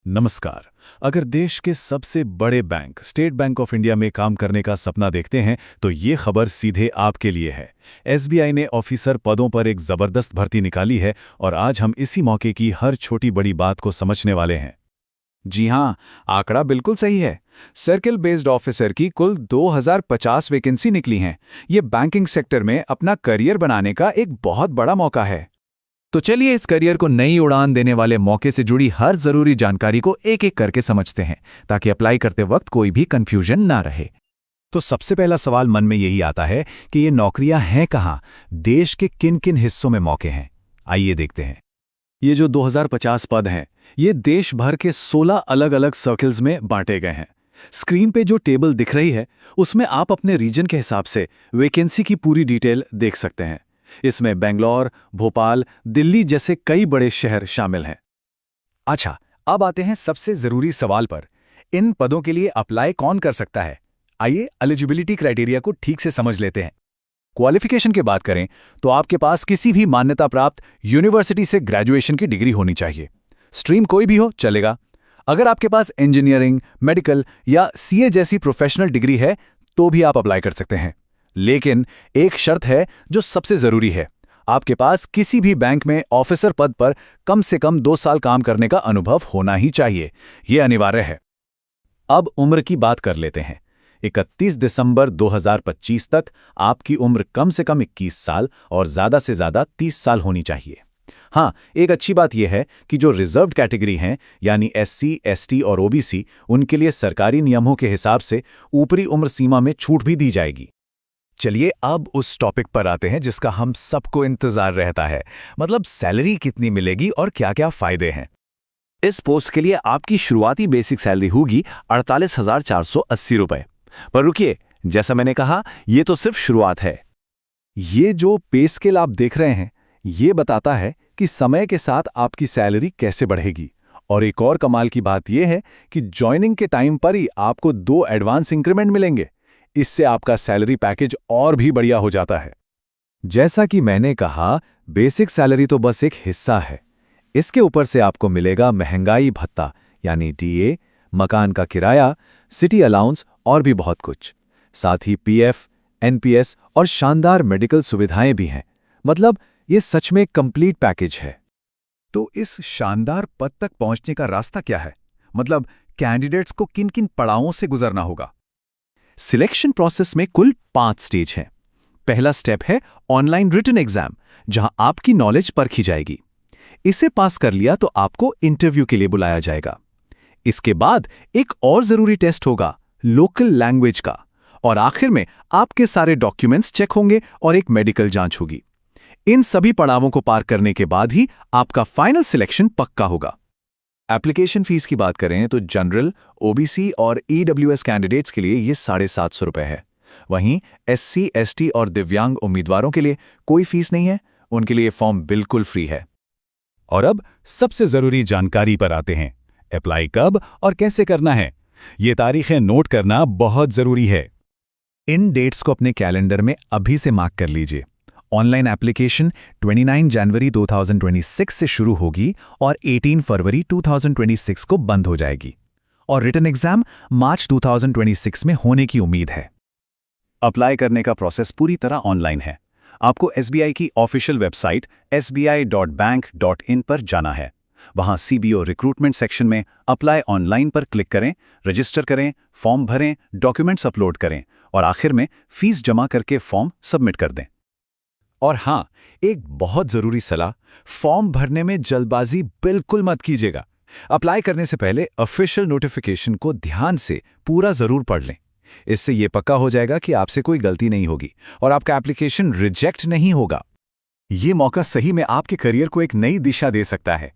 नमस्कार। अगर देश के सबसे बड़े bank state bank of India में काम करने का सपना देखते हैं तो ये खबर सीधे आपके लिए है। एसबीआई ने ऑफिसर पदों पर एक जबरदस्त भर्ती निकाली है और आज हम इसी मौके की हर छोटी बड़ी बात को समझने वाले हैं। जी हाँ, आंकड़ा बिल्कुल सही है। सर्किल बेस्ड ऑफिसर की कुल 2050 वैकेंसी निकली हैं। ये बैंकिंग सेक्टर में अपना करियर बनाने का एक बहुत बड़ा मौका है। तो चलिए इस करियर को नई उड़ान देने वाले मौके से जुड़ी हर जरूरी जानकारी को एक एक करके समझते हैं, ताकि अप्लाई करते वक्त कोई भी कंफ्यूजन ना रहे। तो सबसे पहला सवाल मन में यही आता है कि ये नौकरियां हैं कहाँ, देश के किन किन हिस्सों में मौके हैं। आइए देखते हैं। ये जो 2050 पद हैं, ये देश भर के 16 अलग अलग सर्कल्स में बांटे गए हैं। स्क्रीन पे जो टेबल दिख रही है उसमें आप अपने रीजन के हिसाब से वैकेंसी की पूरी डिटेल देख सकते हैं। इसमें बेंगलोर, भोपाल, दिल्ली जैसे कई बड़े शहर शामिल हैं। अच्छा, अब आते हैं सबसे जरूरी सवाल पर। इन पदों के लिए अप्लाई कौन कर सकता है? आइए एलिजिबिलिटी क्राइटेरिया को ठीक से समझ लेते हैं। क्वालिफिकेशन की बात करें तो आपके पास किसी भी मान्यता प्राप्त यूनिवर्सिटी से ग्रेजुएशन की डिग्री होनी चाहिए। स्ट्रीम कोई भी हो चलेगा। अगर आपके पास इंजीनियरिंग, मेडिकल या सीए जैसी प्रोफेशनल डिग्री है तो भी आप अप्लाई कर सकते हैं। लेकिन एक शर्त है जो सबसे जरूरी है, आपके पास किसी भी बैंक में ऑफिसर पद पर कम से कम 2 साल काम करने का अनुभव होना ही चाहिए। यह अनिवार्य है। अब उम्र की बात कर लेते हैं। 31 दिसंबर 2025 तक आपकी उम्र कम से कम 21 साल और ज़्यादा से ज़्यादा 30 साल होनी चाहिए। हाँ, एक अच्छी बात यह है कि जो रिजर्व्ड कैटेगरी हैं यानी एससी, एसटी और ओबीसी, उनके लिए सरकारी नियमों के हिसाब से ऊपरी उम्र सीमा में छूट भी दी जाएगी। चलिए अब उस टॉपिक पर आते हैं जिसका हम सबको इंतजार रहता है, मतलब सैलरी कितनी मिलेगी और क्या-क्या फायदे हैं। इस पोस्ट के लिए आपकी शुरुआती बेसिक सैलरी होगी 48,480 रुपए। पर रुकिए, जैसा मैंने कहा, ये तो सिर्फ शुरुआत है। ये जो पे स्केल आप देख रहे हैं, ये बताता है कि समय के साथ आपकी सैलरी कैसे बढ़ेगी। और एक और कमाल की बात यह है कि जॉइनिंग के टाइम पर ही आपको 2 एडवांस इंक्रीमेंट मिलेंगे। इससे आपका सैलरी पैकेज और भी बढ़िया हो जाता है। जैसा कि मैंने कहा, बेसिक सैलरी तो बस एक हिस्सा है। इसके ऊपर से आपको मिलेगा महंगाई भत्ता यानी डीए, मकान का किराया, सिटी अलाउंस और भी बहुत कुछ। साथ ही पीएफ, एनपीएस और शानदार मेडिकल सुविधाएं भी हैं। मतलब ये सच में एक कंप्लीट पैकेज है। तो इस शानदार पद तक पहुंचने का रास्ता क्या है? मतलब कैंडिडेट्स को किन किन पड़ावों से गुजरना होगा? सिलेक्शन प्रोसेस में कुल 5 स्टेज हैं। पहला स्टेप है ऑनलाइन रिटन एग्जाम, जहां आपकी नॉलेज परखी जाएगी। इसे पास कर लिया तो आपको इंटरव्यू के लिए बुलाया जाएगा। इसके बाद एक और जरूरी टेस्ट होगा, लोकल लैंग्वेज का। और आखिर में आपके सारे डॉक्यूमेंट्स चेक होंगे और एक मेडिकल जांच होगी। इन सभी पड़ावों को पार करने के बाद ही आपका फाइनल सिलेक्शन पक्का होगा। एप्लीकेशन फीस की बात करें तो जनरल, ओबीसी और ईडब्ल्यूएस कैंडिडेट्स के लिए ये 750 रुपए है। वहीं एससी, एसटी और दिव्यांग उम्मीदवारों के लिए कोई फीस नहीं है, उनके लिए फॉर्म बिल्कुल फ्री है। और अब सबसे जरूरी जानकारी पर आते हैं। अप्लाई कब और कैसे करना है, ये तारीखें नोट करना बहुत जरूरी है। इन डेट्स को अपने कैलेंडर में अभी से मार्क कर लीजिए। ऑनलाइन एप्लीकेशन 29 जनवरी 2026 से शुरू होगी और 18 फरवरी 2026 को बंद हो जाएगी। और रिटन एग्जाम मार्च 2026 में होने की उम्मीद है। अप्लाई करने का प्रोसेस पूरी तरह ऑनलाइन है। आपको एसबीआई की ऑफिशियल वेबसाइट sbi.bank.in पर जाना है। वहां सीबीओ रिक्रूटमेंट सेक्शन में अप्लाई ऑनलाइन पर क्लिक करें, रजिस्टर करें, फॉर्म भरें, डॉक्यूमेंट्स अपलोड करें और आखिर में फीस जमा करके फॉर्म सबमिट कर दें। और हाँ, एक बहुत जरूरी सलाह, फॉर्म भरने में जल्दबाजी बिल्कुल मत कीजिएगा। अप्लाई करने से पहले ऑफिशियल नोटिफिकेशन को ध्यान से पूरा जरूर पढ़ लें। इससे यह पक्का हो जाएगा कि आपसे कोई गलती नहीं होगी और आपका एप्लीकेशन रिजेक्ट नहीं होगा। ये मौका सही में आपके करियर को एक नई दिशा दे सकता है।